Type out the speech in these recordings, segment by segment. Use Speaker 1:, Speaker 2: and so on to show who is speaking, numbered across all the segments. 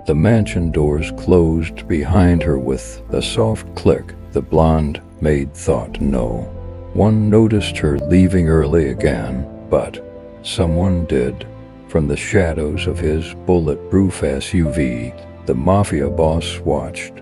Speaker 1: The mansion doors closed behind her with a soft click. The blonde maid thought no one noticed her leaving early again, but someone did. From the shadows of his bulletproof SUV, the Mafia boss watched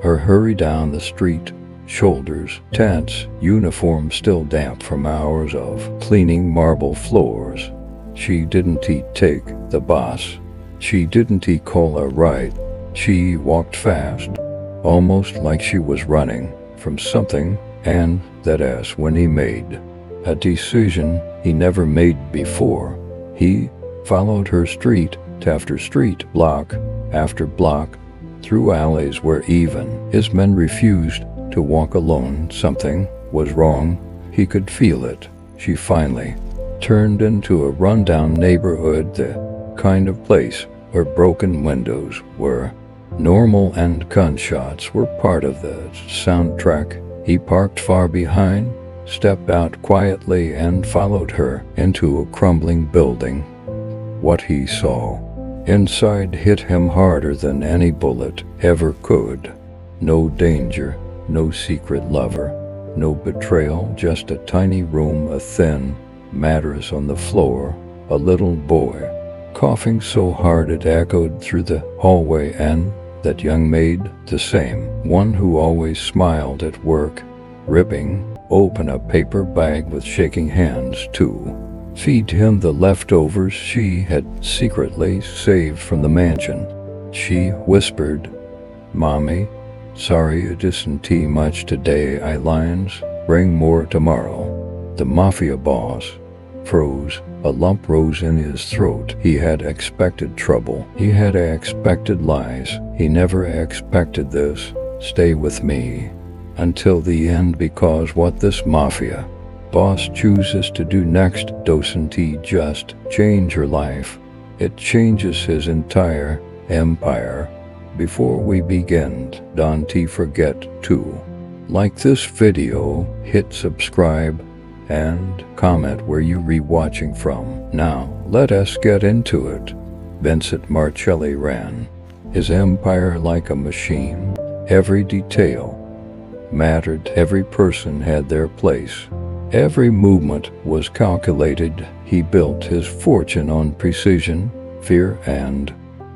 Speaker 1: her hurry down the street, shoulders tense, uniform still damp from hours of cleaning marble floors. She didn't take the boss. She didn't call a ride. She walked fast, almost like she was running from something, and that ass when he made a decision he never made before. He followed her street after street, block after block, through alleys where even his men refused to walk alone. Something was wrong. He could feel it. She finally turned into a rundown neighborhood, the kind of place where broken windows were normal and gunshots were part of the soundtrack. He parked far behind, stepped out quietly, and followed her into a crumbling building. What he saw inside hit him harder than any bullet ever could. No danger, no secret lover, no betrayal, just a tiny room, a thin mattress on the floor, a little boy coughing so hard it echoed through the hallway, and that young maid, the same one who always smiled at work, ripping open a paper bag with shaking hands to feed him the leftovers she had secretly saved from the mansion. She whispered, "Mommy, sorry it isn't much today. I lines, bring more tomorrow." The Mafia boss froze. A lump rose in his throat. He had expected trouble. He had expected lies. He never expected this. Stay with me until the end, because what this Mafia boss chooses to do next doesn't just change her life. It changes his entire empire. Before we begin, don't forget to like this video, hit subscribe, and comment where you re-watching from. Now, let us get into it. Vincent Marcelli ran his empire like a machine. Every detail mattered. Every person had their place. Every movement was calculated. He built his fortune on precision, fear, and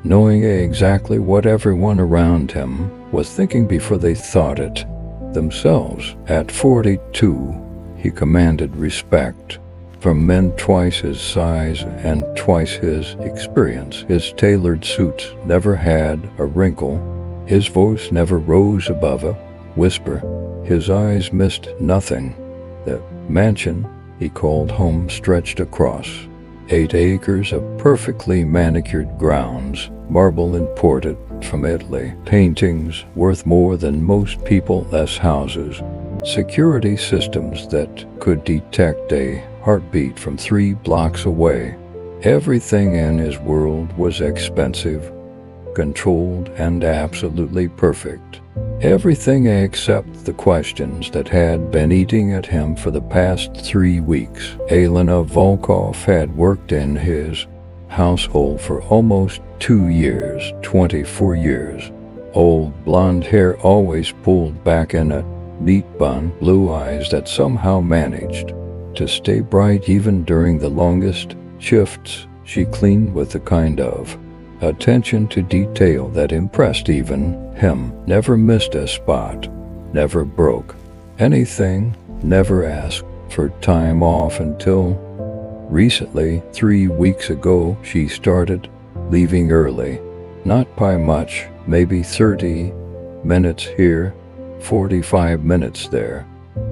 Speaker 1: knowing exactly what everyone around him was thinking before they thought it themselves. At 42, he commanded respect from men twice his size and twice his experience. His tailored suits never had a wrinkle. His voice never rose above a whisper. His eyes missed nothing. The mansion he called home stretched across 8 acres of perfectly manicured grounds, marble imported from Italy, paintings worth more than most people's houses, security systems that could detect a heartbeat from 3 blocks away. Everything in his world was expensive, controlled, and absolutely perfect. Everything except the questions that had been eating at him for the past 3 weeks. Elena Volkov had worked in his household for almost 2 years, 24 years old, blonde hair always pulled back in a neat bun, blue eyes that somehow managed to stay bright even during the longest shifts. She cleaned with the kind of attention to detail that impressed even him. Never missed a spot, never broke anything, never asked for time off until recently. 3 weeks ago, she started leaving early. Not by much, maybe 30 minutes here, 45 minutes there.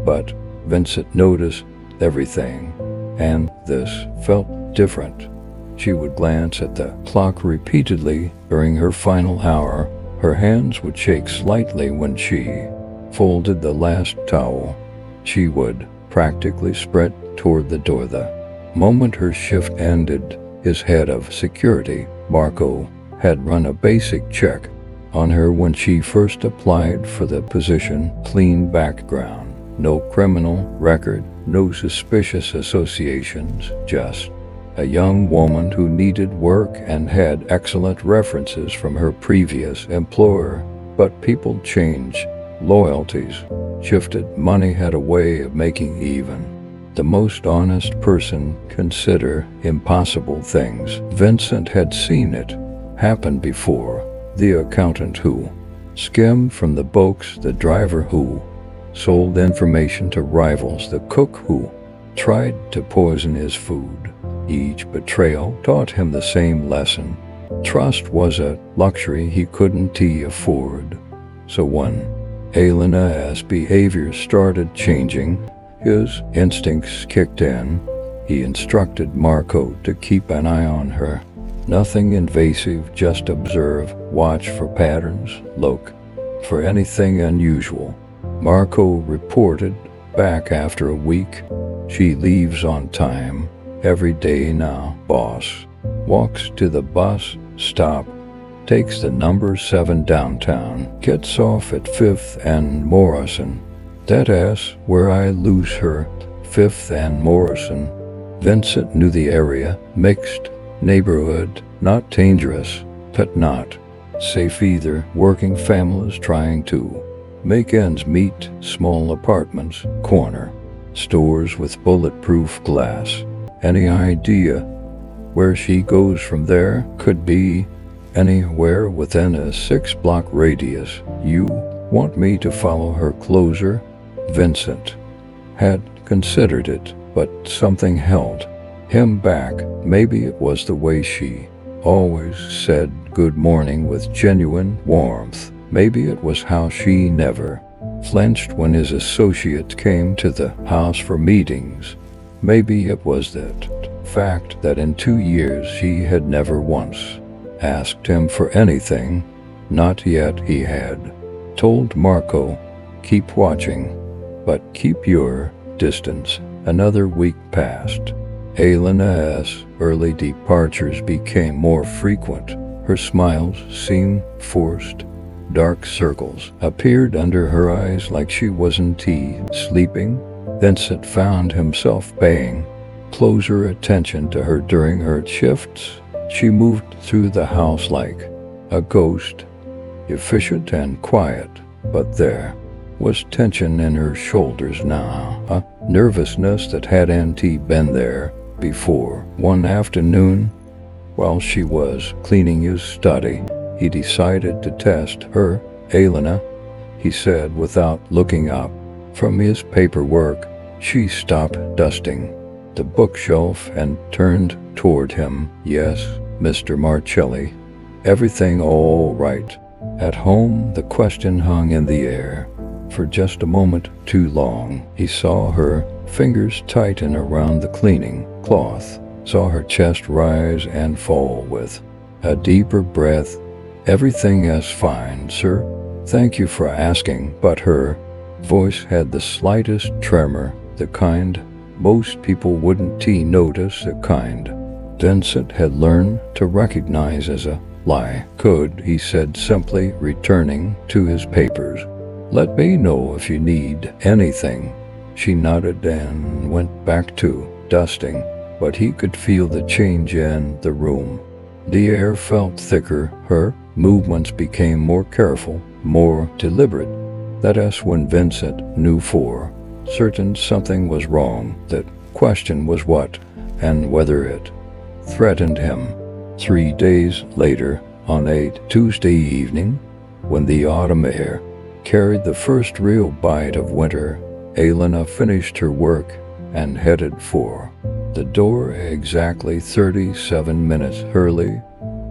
Speaker 1: But Vincent noticed everything, and this felt different. She would glance at the clock repeatedly during her final hour. Her hands would shake slightly when she folded the last towel. She would practically sprint toward the door the moment her shift ended. His head of security, Marco, had run a basic check on her when she first applied for the position. Clean background, no criminal record, no suspicious associations, just a young woman who needed work and had excellent references from her previous employer. But people change, loyalties shifted, money had a way of making even the most honest person consider impossible things. Vincent had seen it happen before. The accountant who skimmed from the books, the driver who sold information to rivals, the cook who tried to poison his food. Each betrayal taught him the same lesson. Trust was a luxury he couldn't afford. So when Elena's behavior started changing, his instincts kicked in. He instructed Marco to keep an eye on her. Nothing invasive, just observe, watch for patterns, look for anything unusual. Marco reported back after a week. She leaves on time every day now, boss. Walks to the bus stop, takes the number 7 downtown, gets off at 5th and Morrison. That's where I lose her, 5th and Morrison. Vincent knew the area, mixed neighborhood, not dangerous, but not safe either. Working families trying to make ends meet, small apartments, corner stores with bulletproof glass. Any idea where she goes from there? Could be anywhere within a 6-block radius. You want me to follow her closer? Vincent had considered it, but something held him back. Maybe it was the way she always said good morning with genuine warmth. Maybe it was how she never flinched when his associates came to the house for meetings. Maybe it was that fact that in 2 years she had never once asked him for anything. Not yet. He had told Marco, keep watching, but keep your distance. Another week passed. Elena's early departures became more frequent. Her smiles seemed forced. Dark circles appeared under her eyes like she wasn't sleeping. Vincent found himself paying closer attention to her during her shifts. She moved through the house like a ghost, efficient and quiet, but there was tension in her shoulders now, a nervousness that hadn't been there before. One afternoon, while she was cleaning his study, he decided to test her. Elena, he said without looking up from his paperwork. She stopped dusting the bookshelf and turned toward him. Yes, Mr. Marcelli. Everything all right at home? The question hung in the air for just a moment too long. He saw her fingers tighten around the cleaning cloth, saw her chest rise and fall with a deeper breath. Everything is fine, sir. Thank you for asking. But her voice had the slightest tremor, the kind most people wouldn't notice, the kind Vincent had learned to recognize as a lie. Could, he said simply, returning to his papers. Let me know if you need anything. She nodded and went back to dusting, but he could feel the change in the room. The air felt thicker. Her movements became more careful, more deliberate. That's when Vincent knew for certain something was wrong. The question was what, and whether it threatened him. 3 days later, on a Tuesday evening, when the autumn air carried the first real bite of winter, Elena finished her work and headed for the door exactly 37 minutes early.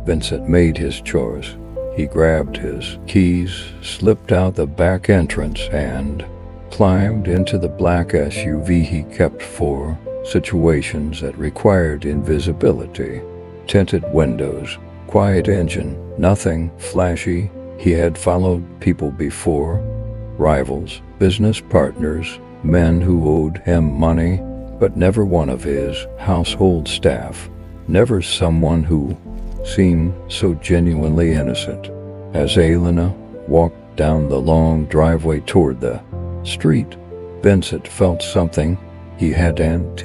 Speaker 1: Vincent made his chores. He grabbed his keys, slipped out the back entrance, and climbed into the black SUV he kept for situations that required invisibility. Tinted windows, quiet engine, nothing flashy. He had followed people before, rivals, business partners, men who owed him money, but never one of his household staff, never someone who seemed so genuinely innocent. As Elena walked down the long driveway toward the street, Vincent felt something he hadn't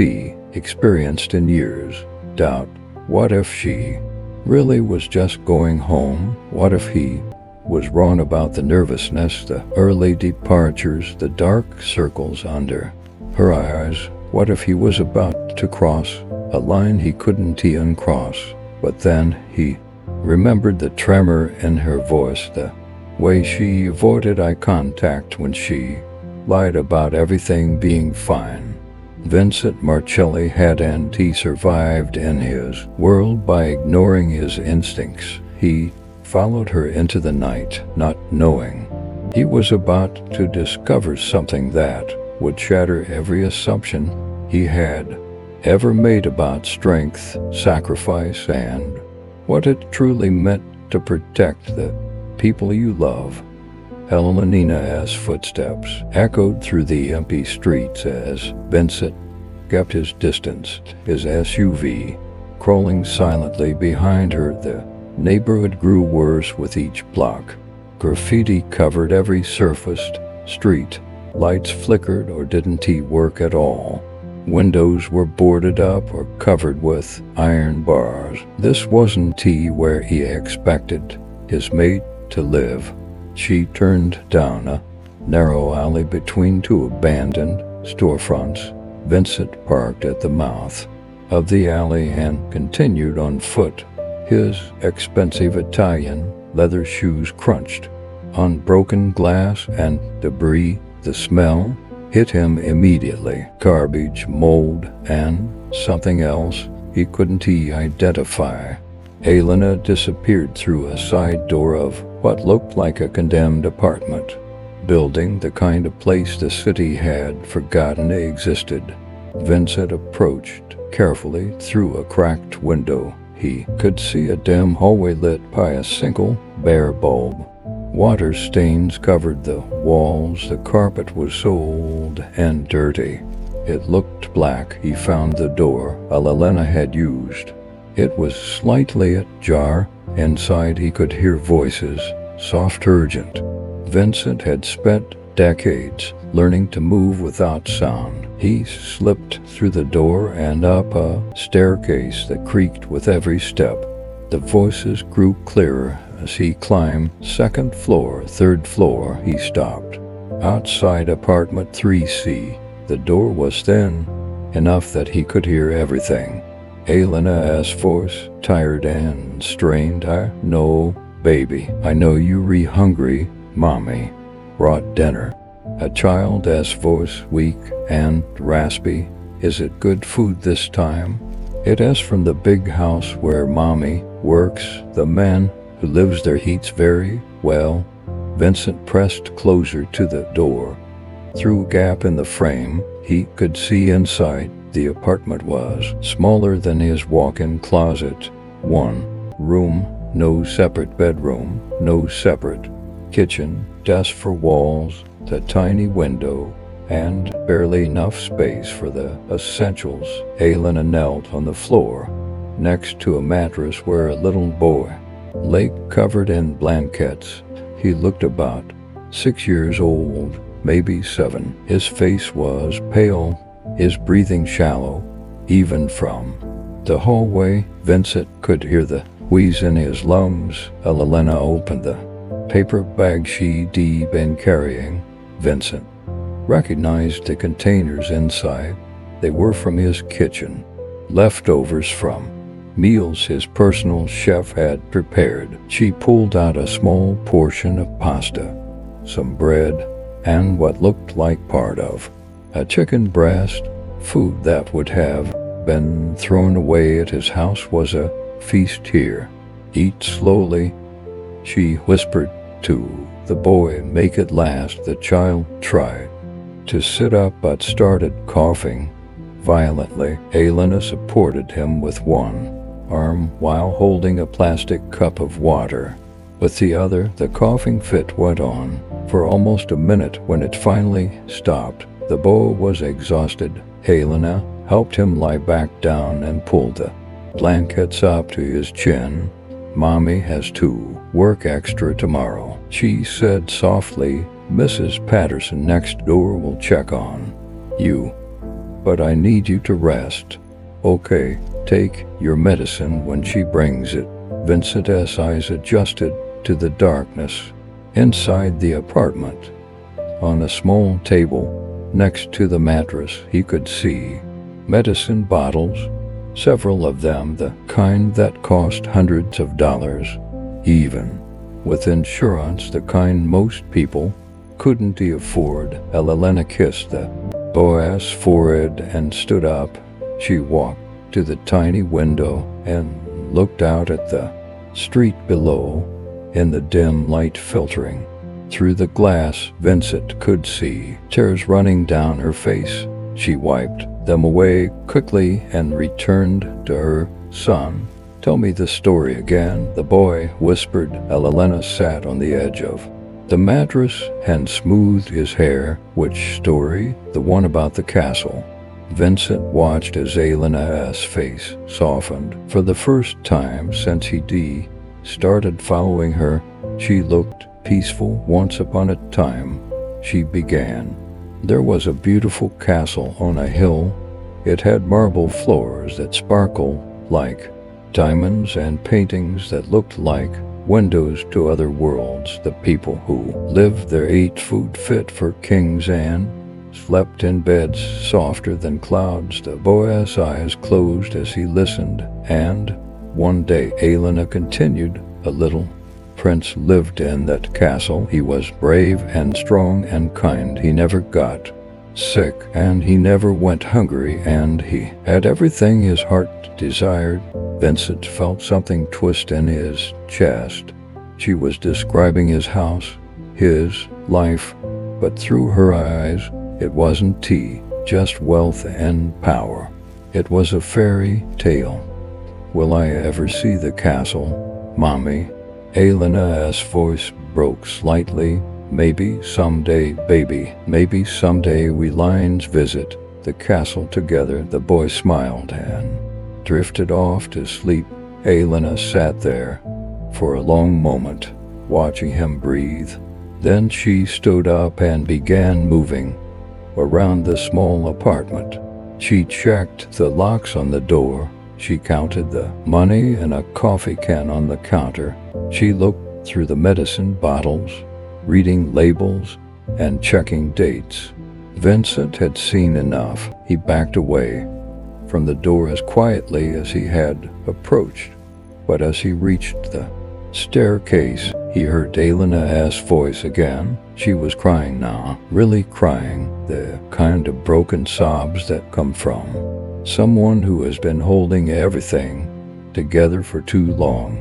Speaker 1: experienced in years. doubt. What if she really was just going home? What if he was wrong about the nervousness, the early departures, the dark circles under her eyes? What if he was about to cross a line he couldn't uncross? But then he remembered the tremor in her voice, the way she avoided eye contact when she lied about everything being fine. Vincent Marcelli had, and he survived in his world by ignoring his instincts. He followed her into the night, not knowing he was about to discover something that would shatter every assumption he had ever made about strength, sacrifice, and what it truly meant to protect the people you love. Elena's footsteps echoed through the empty streets as Vincent kept his distance, his SUV crawling silently behind her. The neighborhood grew worse with each block. Graffiti covered every surfaced street. Lights flickered or didn't work at all. Windows were boarded up or covered with iron bars. This wasn't where he expected his Maid to live. She turned down a narrow alley between two abandoned storefronts. Vincent parked at the mouth of the alley and continued on foot. His expensive Italian leather shoes crunched on broken glass and debris. The smell hit him immediately. Garbage, mold, and something else he couldn't identify. Elena disappeared through a side door of what looked like a condemned apartment building, the kind of place the city had forgotten existed. Vincent approached carefully. Through a cracked window, he could see a dim hallway lit by a single bare bulb. Water stains covered the walls. The carpet was old and dirty. It looked black. He found the door Elena had used. It was slightly ajar. Inside he could hear voices, soft, urgent. Vincent had spent decades learning to move without sound. He slipped through the door and up a staircase that creaked with every step. The voices grew clearer as he climbed second floor, third floor. He stopped outside apartment 3C. The door was thin enough that he could hear everything. Elena's voice, tired and strained. "I know, baby. I know you're hungry. Mommy brought dinner." A child's voice, weak and raspy. "Is it good food this time?" "It is from the big house where Mommy works. The man who lives there eats very well." Vincent pressed closer to the door. Through a gap in the frame, he could see inside. The apartment was smaller than his walk-in closet. One room, no separate bedroom, no separate kitchen, desk for walls, the tiny window, and barely enough space for the essentials. Elena knelt on the floor next to a mattress where a little boy lay covered in blankets. He looked about 6 years old, maybe 7. His face was pale, his breathing shallow. Even from the hallway, Vincent could hear the wheeze in his lungs. Elena opened the paper bag she'd been carrying. Vincent recognized the containers inside. They were from his kitchen, leftovers from meals his personal chef had prepared. She pulled out a small portion of pasta, some bread, and what looked like part of a chicken breast. Food that would have been thrown away at his house was a feast here. "Eat slowly," she whispered to the boy. "Make it last." The child tried to sit up but started coughing violently. Elena supported him with one arm while holding a plastic cup of water. With the other, the coughing fit went on for almost a minute. When it finally stopped, the boy was exhausted. Elena helped him lie back down and pulled the blankets up to his chin. "Mommy has to work extra tomorrow," she said softly. "Mrs. Patterson next door will check on you, but I need you to rest." "Okay." Take your medicine when she brings it." Vincent's eyes adjusted to the darkness inside the apartment. On a small table next to the mattress, he could see medicine bottles, several of them the kind that cost hundreds of dollars, even with insurance, the kind most people couldn't afford. Elena kissed the boy's forehead and stood up. She walked to the tiny window and looked out at the street below. In the dim light filtering through the glass, Vincent could see tears running down her face. She wiped them away quickly and returned to her son. "Tell me the story again," the boy whispered. Elena sat on the edge of the mattress and smoothed his hair. "Which story?" "The one about the castle." Vincent watched as Elena's face softened. For the first time since he started following her, she looked peaceful. "Once upon a time," she began, "there was a beautiful castle on a hill. It had marble floors that sparkled like diamonds and paintings that looked like windows to other worlds. The people who lived there ate food fit for kings and slept in beds softer than clouds." The boy's eyes closed as he listened. "And one day," Elena continued, "a little prince lived in that castle. He was brave and strong and kind. He never got sick and he never went hungry, and he had everything his heart desired." Vincent felt something twist in his chest. She was describing his house, his life, but through her eyes it wasn't tea, just wealth and power. It was a fairy tale. "Will I ever see the castle, Mommy?" Elena's voice broke slightly. "Maybe someday, baby. Maybe someday we lions visit the castle together." The boy smiled and drifted off to sleep. Elena sat there for a long moment, watching him breathe. Then she stood up and began moving around the small apartment. She checked the locks on the door. She counted the money in a coffee can on the counter. She looked through the medicine bottles, reading labels and checking dates. Vincent had seen enough. He backed away from the door as quietly as he had approached. But as he reached the staircase, he heard Elena's voice again. She was crying now, really crying, the kind of broken sobs that come from someone who has been holding everything together for too long.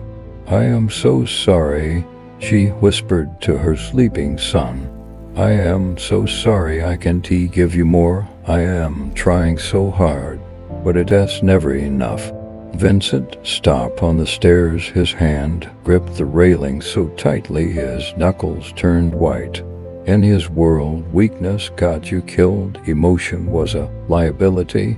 Speaker 1: "I am so sorry," she whispered to her sleeping son. "I am so sorry. I can't give you more. I am trying so hard, but it's never enough." Vincent stopped on the stairs. His hand gripped the railing so tightly his knuckles turned white. In his world, weakness got you killed. Emotion was a liability.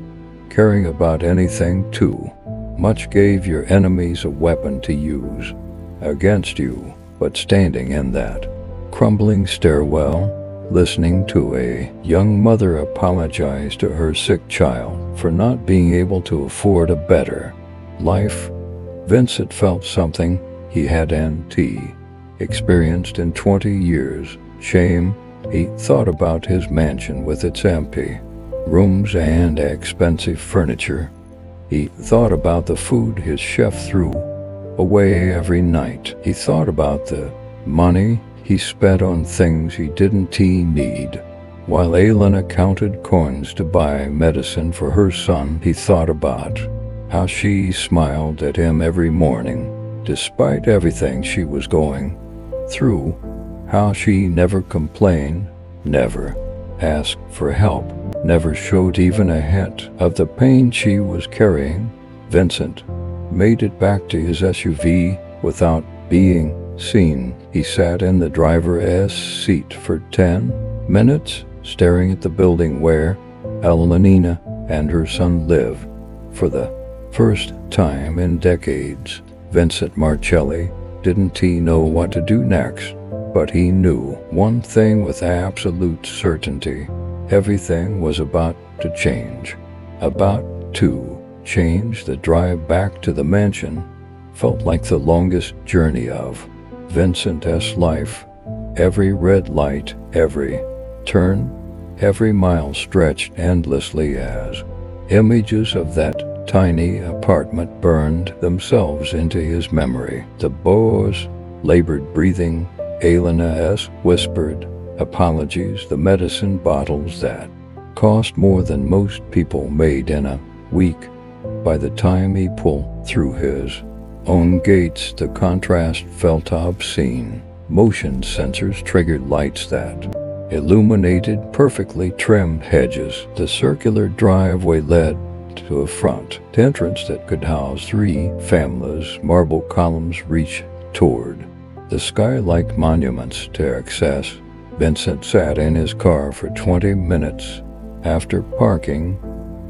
Speaker 1: Caring about anything too much gave your enemies a weapon to use against you. But standing in that crumbling stairwell, listening to a young mother apologize to her sick child for not being able to afford a better life, Vincent felt something he hadn't experienced in 20 years. Shame. He thought about his mansion with its empty rooms and expensive furniture. He thought about the food his chef threw away every night. He thought about the money he spent on things he didn't need. While Elena counted coins to buy medicine for her son, he thought about how she smiled at him every morning, despite everything she was going through, how she never complained, never asked for help, never showed even a hint of the pain she was carrying. Vincent made it back to his SUV without being seen. He sat in the driver's seat for 10 minutes, staring at the building where Elena and her son live. For the first time in decades, Vincent Marcelli didn't know what to do next, but he knew one thing with absolute certainty. Everything was about to change. About to change. The drive back to the mansion felt like the longest journey of Vincent's life. Every red light, every turn, every mile stretched endlessly as images of that tiny apartment burned themselves into his memory. The boy's labored breathing, Elena's whispered apologies, the medicine bottles that cost more than most people made in a week. By the time he pulled through his own gates, the contrast felt obscene. Motion sensors triggered lights that illuminated perfectly trimmed hedges. The circular driveway led to a front entrance that could house 3 families. Marble columns reached toward the sky like monuments to access. Vincent sat in his car for 20 minutes after parking,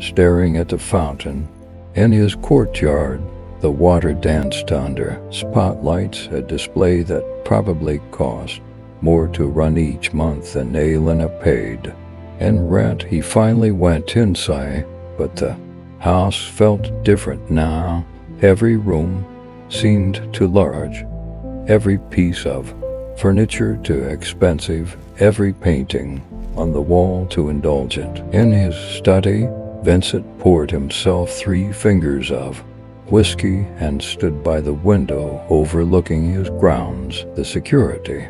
Speaker 1: staring at the fountain in his courtyard. The water danced under spotlights, a display that probably cost more to run each month than Elena paid in rent. He finally went inside, but the house felt different now. Every room seemed too large, every piece of furniture too expensive, every painting on the wall too indulgent. In his study, Vincent poured himself 3 fingers of whiskey and stood by the window overlooking his grounds. The security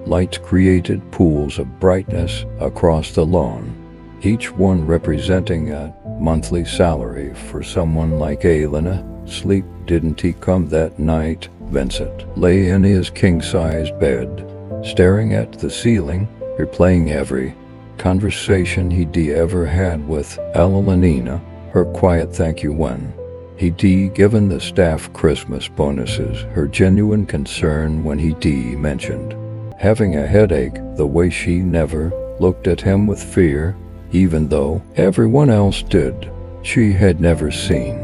Speaker 1: lights created pools of brightness across the lawn, each one representing a monthly salary for someone like Elena. Sleep didn't he come that night? Vincent lay in his king-size bed, staring at the ceiling, replaying every conversation he'd ever had with Elena, her quiet thank you when he'd given the staff Christmas bonuses, her genuine concern when he'd mentioned having a headache, the way she never looked at him with fear, even though everyone else did. She had never seen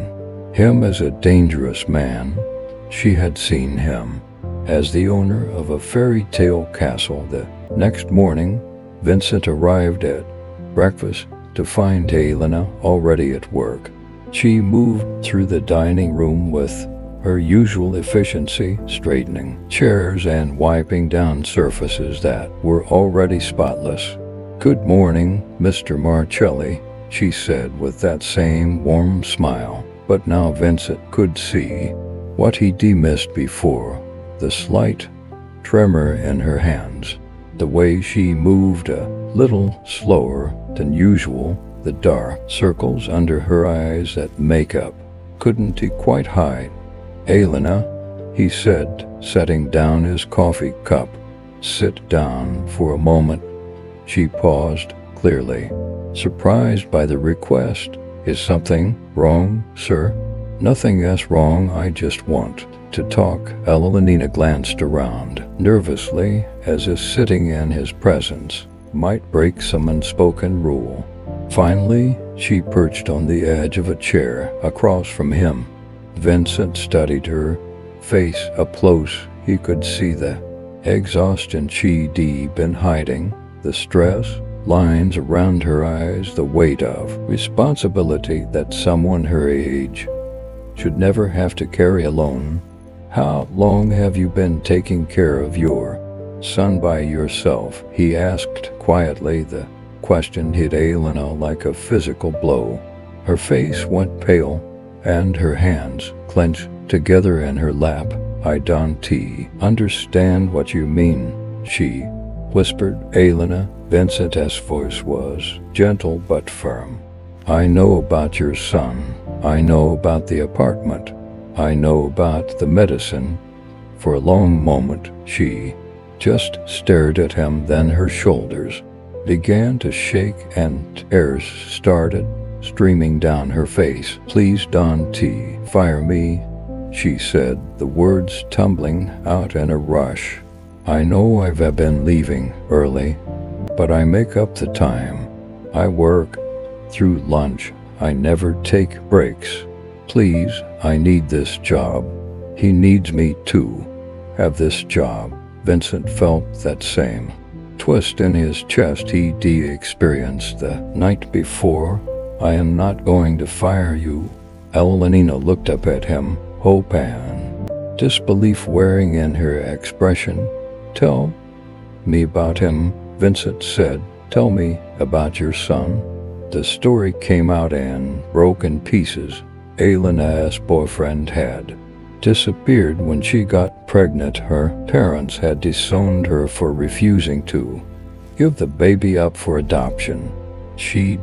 Speaker 1: him as a dangerous man. She had seen him as the owner of a fairy tale castle. The next morning, Vincent arrived at breakfast to find Elena already at work. She moved through the dining room with her usual efficiency, straightening chairs and wiping down surfaces that were already spotless. "Good morning, Mr. Marcelli," she said with that same warm smile. But now Vincent could see what he'd missed before, the slight tremor in her hands, the way she moved a little slower than usual, the dark circles under her eyes that makeup couldn't quite hide. "Elena," he said, setting down his coffee cup. "Sit down for a moment." She paused, clearly surprised by the request. "Is something wrong, sir?" "Nothing is wrong, I just want to talk." Elena glanced around nervously, as if sitting in his presence might break some unspoken rule. Finally, she perched on the edge of a chair across from him. Vincent studied her face up close. He could see the exhaustion she'd been hiding, the stress lines around her eyes, the weight of responsibility that someone her age should never have to carry alone. "How long have you been taking care of your son by yourself?" he asked quietly. The question hit Elena like a physical blow. Her face went pale, and her hands clenched together in her lap. "I don't understand what you mean," she whispered. Elena, Vincent's voice was gentle but firm. "I know about your son. I know about the apartment. I know about the medicine." For a long moment, she just stared at him, then her shoulders began to shake and tears started streaming down her face. "Please don't fire me," she said, the words tumbling out in a rush. "I know I've been leaving early, but I make up the time. I work through lunch. I never take breaks. Please, I need this job." He needs me to have this job. Vincent felt that same twist in his chest he'd experienced the night before. "I am not going to fire you," Elenina looked up at him, hope and disbelief wearing in her expression. "Tell me about him," Vincent said. "Tell me about your son." The story came out in broken pieces. Elena's boyfriend had disappeared when she got pregnant. Her parents had disowned her for refusing to give the baby up for adoption. She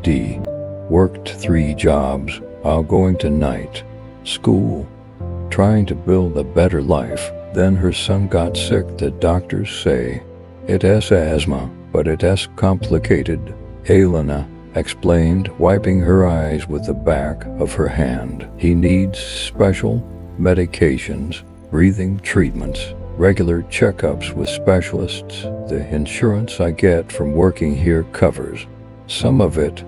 Speaker 1: worked 3 jobs while going to night school, trying to build a better life. Then her son got sick. The doctors say it has asthma, but it has complicated, Elena explained, wiping her eyes with the back of her hand. He needs special medications, breathing treatments, regular checkups with specialists. The insurance I get from working here covers some of it,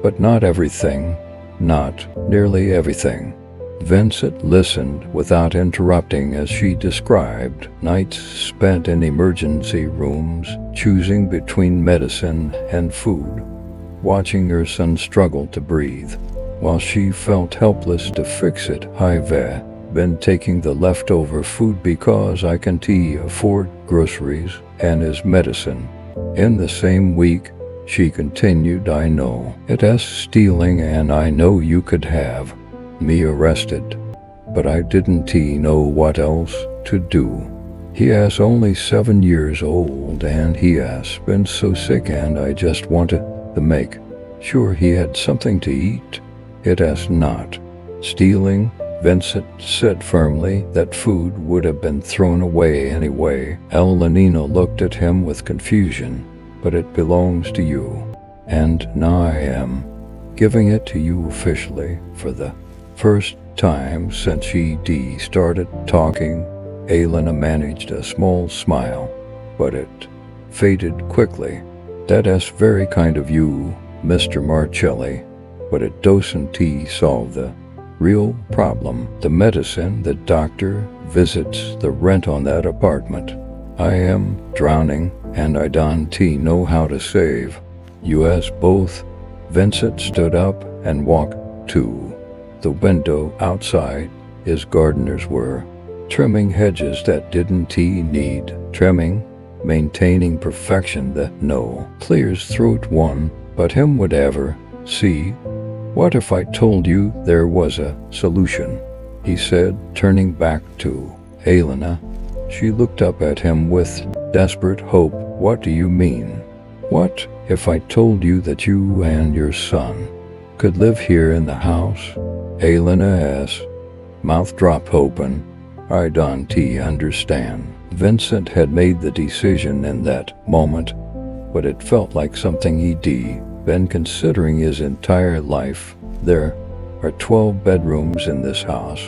Speaker 1: but not everything, not nearly everything. Vincent listened without interrupting as she described nights spent in emergency rooms, choosing between medicine and food, watching her son struggle to breathe, while she felt helpless to fix it. "I've been taking the leftover food because I can't afford groceries and his medicine." In the same week, she continued, "I know it is stealing and I know you could have me arrested, but I didn't know what else to do. He is only 7 years old and he has been so sick and I just wanted to make sure he had something to eat. It is not stealing," Vincent said firmly. "That food would have been thrown away anyway." Elenina looked at him with confusion. "But it belongs to you, and now I am giving it to you officially." For the first time since she started talking, Elena managed a small smile, but it faded quickly. "That is very kind of you, Mr. Marcelli, but it doesn't solve the real problem. The medicine, the doctor visits, the rent on that apartment. I am drowning, and I don't know how to save you as both." Vincent stood up and walked to the window. Outside, his gardeners were trimming hedges that didn't need trimming, maintaining perfection that no clears throat one but him would ever see. "What if I told you there was a solution?" he said, turning back to Elena. She looked up at him with desperate hope. "What do you mean?" "What if I told you that you and your son could live here in the house?" Elena's mouth dropped open. "I don't understand." Vincent had made the decision in that moment, but it felt like something he'd been considering his entire life. There are 12 bedrooms in this house.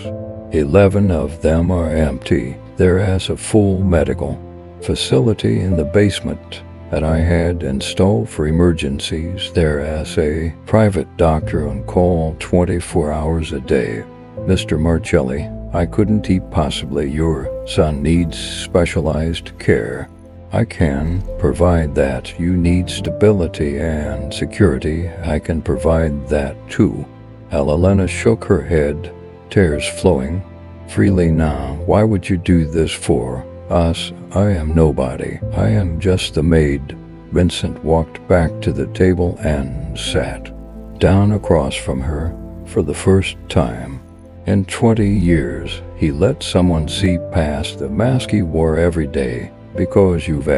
Speaker 1: 11 of them are empty. There is a full medical facility in the basement that I had installed for emergencies. There is a private doctor on call 24 hours a day. Mr. Marcelli, I couldn't possibly. Your son needs specialized care. I can provide that. You need stability and security. I can provide that too. Elena shook her head, tears flowing freely now. "Why would you do this for us? I am nobody. I am just the maid." Vincent walked back to the table and sat down across from her. For the first time in 20 years, he let someone see past the mask he wore every day. "Because you've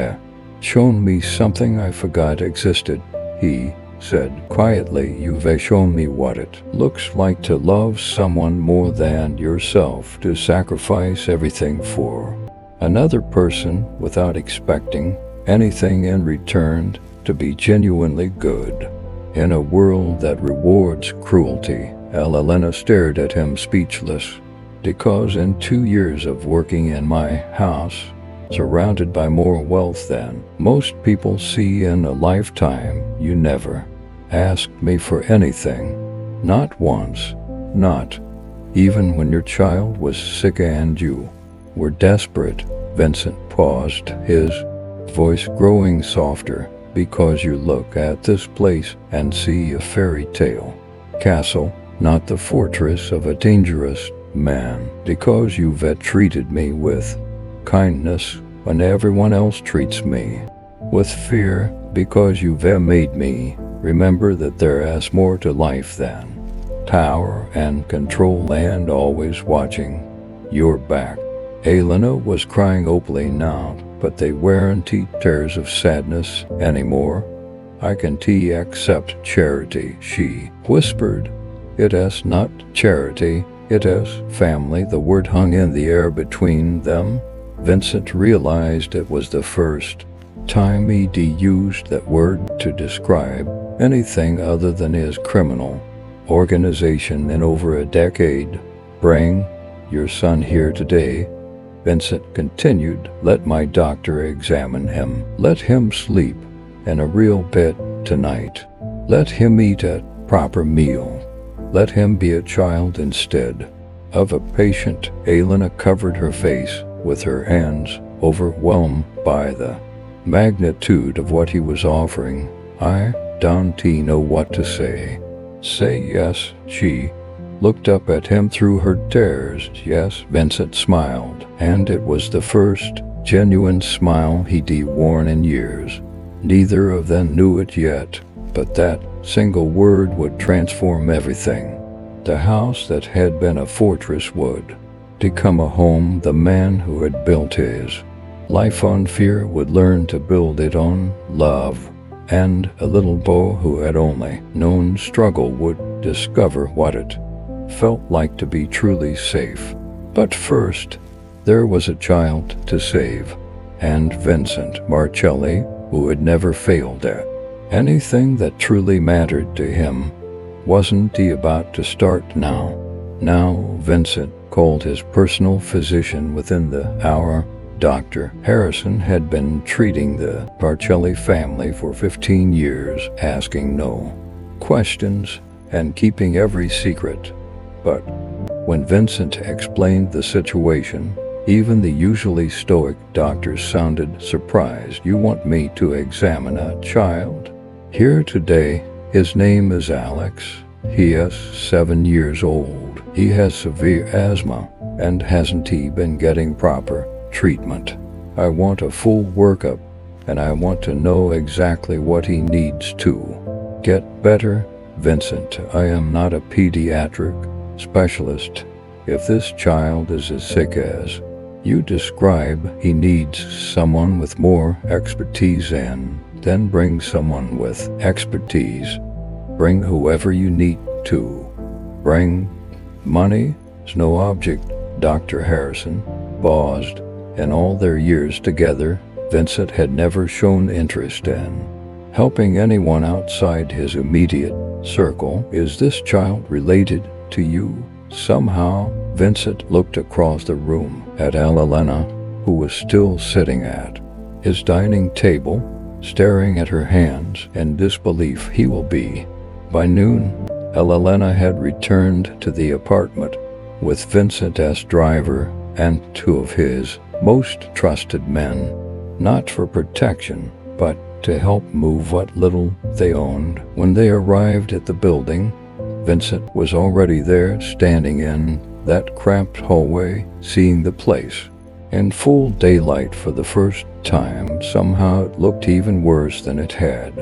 Speaker 1: shown me something I forgot existed," he said quietly. "You've shown me what it looks like to love someone more than yourself, to sacrifice everything for another person without expecting anything in return, to be genuinely good in a world that rewards cruelty." Elena stared at him speechless. "Because in 2 years of working in my house, surrounded by more wealth than most people see in a lifetime, you never asked me for anything. Not once. Not even when your child was sick and you were desperate." Vincent paused, his voice growing softer. "Because you look at this place and see a fairy tale castle not the fortress of a dangerous man, because you've treated me with kindness when everyone else treats me with fear, because you've made me remember that there is more to life than power and control, and always watching your back. Elena was crying openly now, but they weren't tears of sadness anymore. I can accept charity, she whispered. It is not charity, it is family. The word hung in the air between them. Vincent realized it was the first time he'd used that word to describe anything other than his criminal organization in over a decade. Bring your son here today, Vincent continued. Let my doctor examine him. Let him sleep in a real bed tonight. Let him eat a proper meal. Let him be a child instead of a patient. Elena covered her face with her hands, overwhelmed by the magnitude of what he was offering. I don't know what to say. Say yes, she looked up at him through her tears. Yes, Vincent smiled, and it was the first genuine smile he'd worn in years. Neither of them knew it yet, but that single word would transform everything. The house that had been a fortress would become a home. The man who had built his life on fear would learn to build it on love, and a little boy who had only known struggle would discover what it felt like to be truly safe. But first, there was a child to save, and Vincent Marcelli, who had never failed at anything that truly mattered to him. Wasn't he about to start now? Now Vincent called his personal physician within the hour. Dr. Harrison had been treating the Marcelli family for 15 years, asking no questions and keeping every secret. But when Vincent explained the situation, even the usually stoic doctors sounded surprised. You want me to examine a child here today? His name is Alex. He is 7 years old. He has severe asthma, and hasn't he been getting proper treatment? I want a full workup, and I want to know exactly what he needs to get better. Vincent, I am not a pediatric specialist. If this child is as sick as you describe, he needs someone with more expertise, and then bring someone with expertise. Bring whoever you need to. Bring money is no object. Dr. Harrison paused. In all their years together, Vincent had never shown interest in helping anyone outside his immediate circle. Is this child related to you somehow? Vincent looked across the room at Elena, who was still sitting at his dining table, staring at her hands in disbelief. He will be. By noon, Elena had returned to the apartment with Vincent as driver and 2 of his most trusted men, not for protection, but to help move what little they owned. When they arrived at the building, Vincent was already there, standing in that cramped hallway, seeing the place in full daylight for the first time. Somehow it looked even worse than it had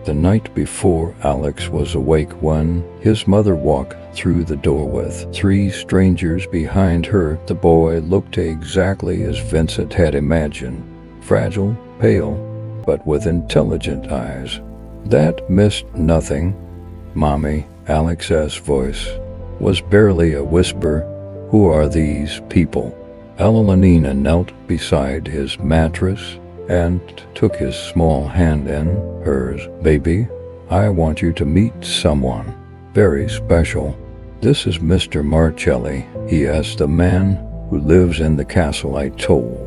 Speaker 1: the night before. Alex was awake when his mother walked through the door with 3 strangers behind her. The boy looked exactly as Vincent had imagined, fragile, pale, but with intelligent eyes that missed nothing. Mommy, Alex's voice was barely a whisper. Who are these people? Elena knelt beside his mattress and took his small hand in hers. Baby, I want you to meet someone very special. This is Mr. Marcelli. He is the man who lives in the castle I told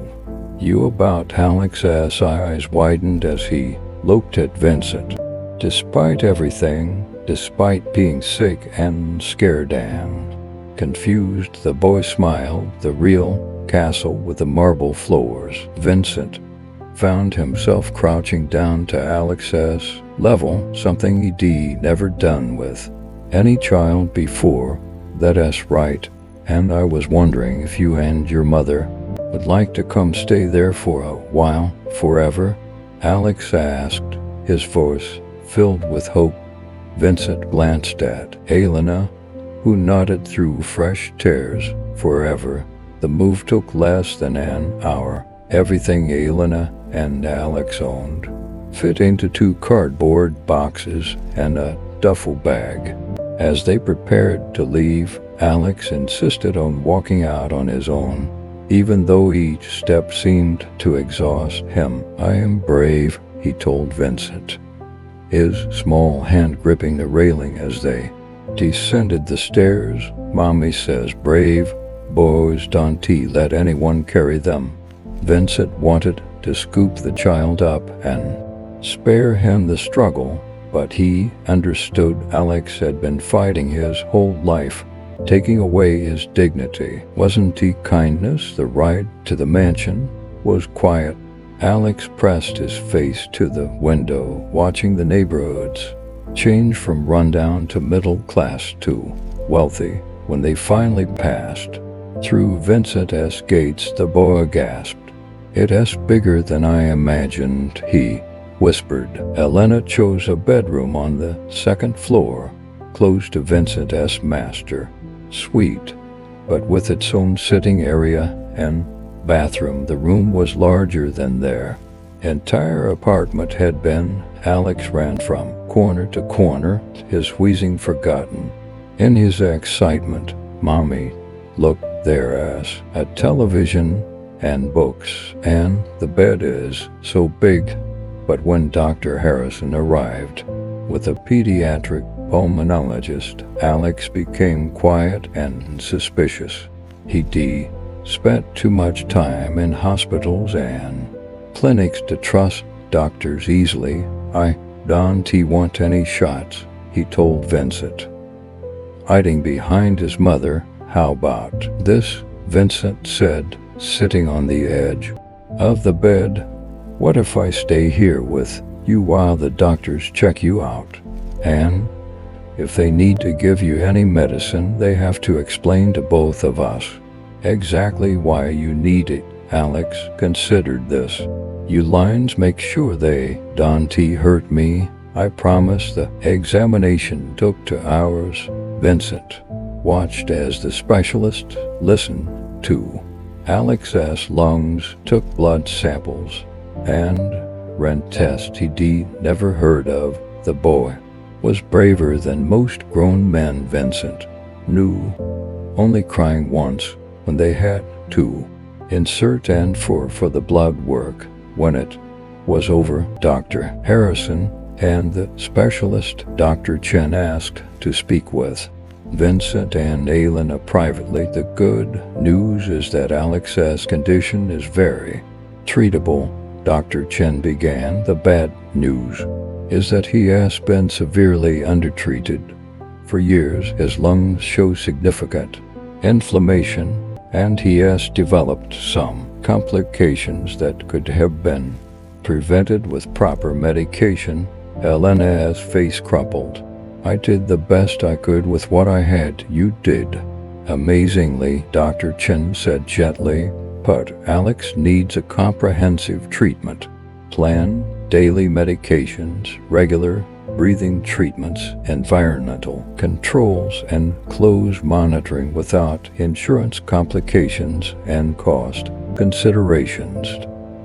Speaker 1: you about. Alex's eyes widened as he looked at Vincent. Despite everything, despite being sick and scared and confused, the boy smiled. The real castle with the marble floors. Vincent found himself crouching down to Alex's level, something he'd never done with any child before that's right, and I was wondering if you and your mother would like to come stay there for a while, forever? Alex asked, his voice filled with hope. Vincent glanced at Elena, who nodded through fresh tears. Forever. The move took less than an hour. Everything Elena and Alex owned fit into 2 cardboard boxes and a duffel bag. As they prepared to leave, Alex insisted on walking out on his own, even though each step seemed to exhaust him. I am brave, he told Vincent, his small hand gripping the railing as they descended the stairs. Mommy says brave boys don't let anyone carry them. Vincent wanted to scoop the child up and spare him the struggle, but he understood Alex had been fighting his whole life. Taking away his dignity wasn't kindness. The ride to the mansion was quiet. Alex pressed his face to the window, watching the neighborhoods change from rundown to middle class to wealthy. When they finally passed through Vincent's gates, the boy gasped. "It's bigger than I imagined," he whispered. Elena chose a bedroom on the 2nd floor, close to Vincent's master suite, but with its own sitting area and bathroom. The room was larger than their entire apartment had been. Alex ran from corner to corner, his wheezing forgotten. In his excitement, Mommy, look, there's a television and books, and the bed is so big. But when Dr. Harrison arrived with a pediatric pulmonologist, Alex became quiet and suspicious. He spent too much time in hospitals and clinics to trust doctors easily. "I don't want any shots," he told Vincent, hiding behind his mother. "How about this?" Vincent said, sitting on the edge of the bed. "What if I stay here with you while the doctors check you out? And if they need to give you any medicine, they have to explain to both of us exactly why you need it." Alex considered this. "You lines make sure they don't hurt me. I promise." The examination took 2 hours. Vincent watched as the specialist listened to Alex's lungs, took blood samples, and ran tests he'd never heard of. The boy was braver than most grown men, Vincent knew, only crying once when they had to insert and for the blood work. When it was over, Dr. Harrison and the specialist Dr. Chen asked to speak with Vincent and Elena privately. The good news is that Alex's condition is very treatable, Dr. Chen began. The bad news is that he has been severely undertreated for years. His lungs show significant inflammation, and he has developed some complications that could have been prevented with proper medication. Elena's face crumpled. "I did the best I could with what I had." "You did amazingly," Dr. Chen said gently, "but Alex needs a comprehensive treatment plan, daily medications, regular breathing treatments, environmental controls, and close monitoring without insurance complications and cost considerations.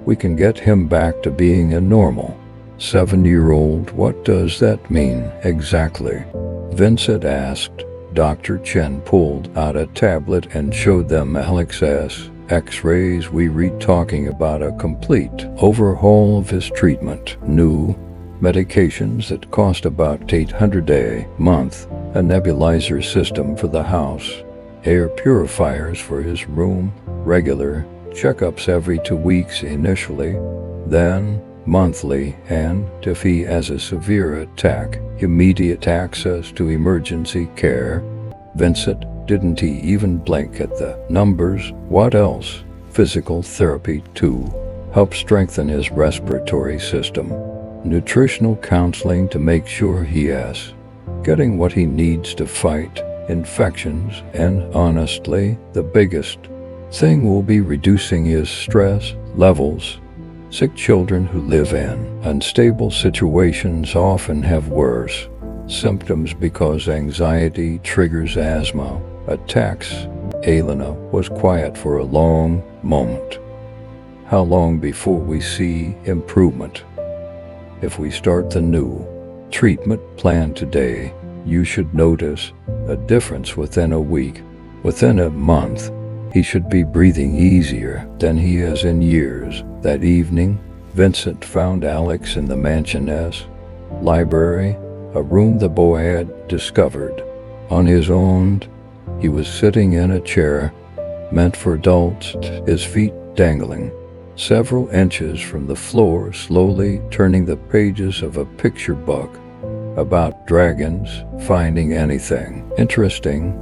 Speaker 1: We can get him back to being a normal 7-year-old. "What does that mean exactly?" Vincent asked. Dr. Chen pulled out a tablet and showed them Alex's X-rays. "We talking about a complete overhaul of his treatment. New medications that cost about $800 a month, a nebulizer system for the house, air purifiers for his room, regular checkups every 2 weeks initially, then monthly, and if he has a severe attack, immediate access to emergency care." Vincent didn't even blink at the numbers. "What else?" "Physical therapy to help strengthen his respiratory system, nutritional counseling to make sure he has getting what he needs to fight infections, and honestly, the biggest thing will be reducing his stress levels. Sick children who live in unstable situations often have worse symptoms because anxiety triggers asthma attacks. Elena was quiet for a long moment. How long before we see improvement? If we start the new treatment plan today, you should notice a difference within a week. Within a month, he should be breathing easier than he has in years. That evening, Vincent found Alex in the mansion's library, a room the boy had discovered on his own. He was sitting in a chair meant for adults, his feet dangling several inches from the floor, slowly turning the pages of a picture book about dragons. Finding anything interesting?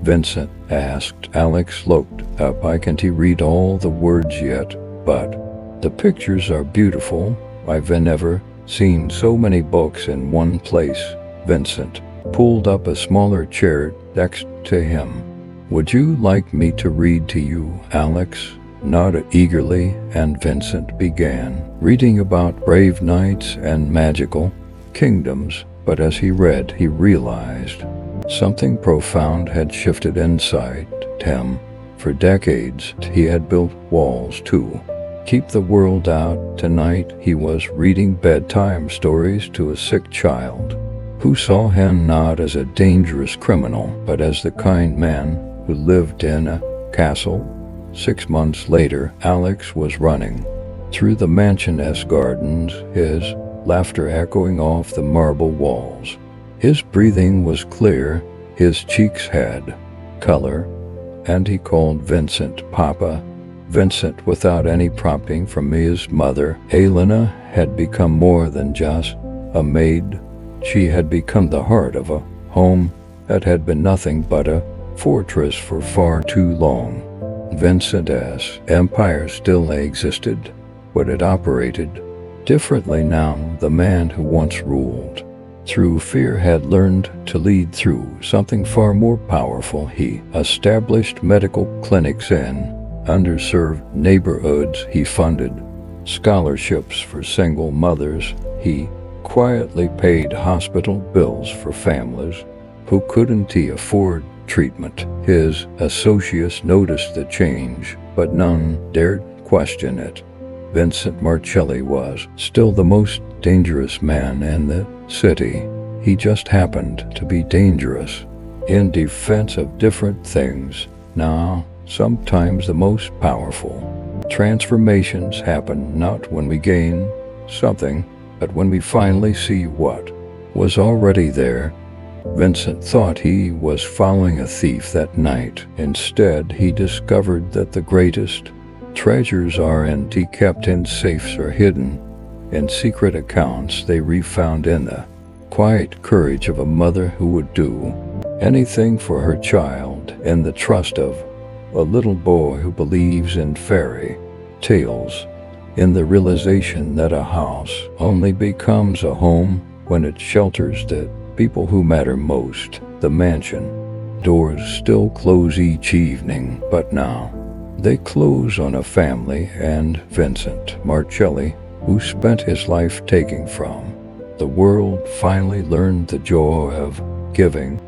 Speaker 1: Vincent asked. Alex looked up. I can't read all the words yet, but the pictures are beautiful. I've never seen so many books in one place. Vincent pulled up a smaller chair next to him. Would you like me to read to you? Alex nodded eagerly, and Vincent began reading about brave knights and magical kingdoms. But as he read, he realized something profound had shifted inside him. For decades, he had built walls to keep the world out. Tonight, he was reading bedtime stories to a sick child who saw him not as a dangerous criminal, but as the kind man who lived in a castle. 6 months later, Alex was running through the mansion's gardens, his laughter echoing off the marble walls. His breathing was clear, his cheeks had color, and he called Vincent Papa. Vincent, without any prompting from his mother. Elena had become more than just a maid. She had become the heart of a home that had been nothing but a fortress for far too long. Vincent's empire still existed, but it operated differently now. The man who once ruled through fear had learned to lead through something far more powerful. He established medical clinics in underserved neighborhoods. He funded scholarships for single mothers. He quietly paid hospital bills for families who couldn't afford treatment. His associates noticed the change, but none dared question it. Vincent Marcelli was still the most dangerous man in the city. He just happened to be dangerous in defense of different things. Now, sometimes the most powerful transformations happen not when we gain something, but when we finally see what was already there. Vincent thought he was following a thief that night. Instead, he discovered that the greatest treasures aren't kept in safes or hidden in secret accounts. They refound in the quiet courage of a mother who would do anything for her child, in the trust of a little boy who believes in fairy tales, in the realization that a house only becomes a home when it shelters the people who matter most. The mansion doors still close each evening, but now they close on a family and Vincent Marcelli, who spent his life taking from the world, finally learned the joy of giving.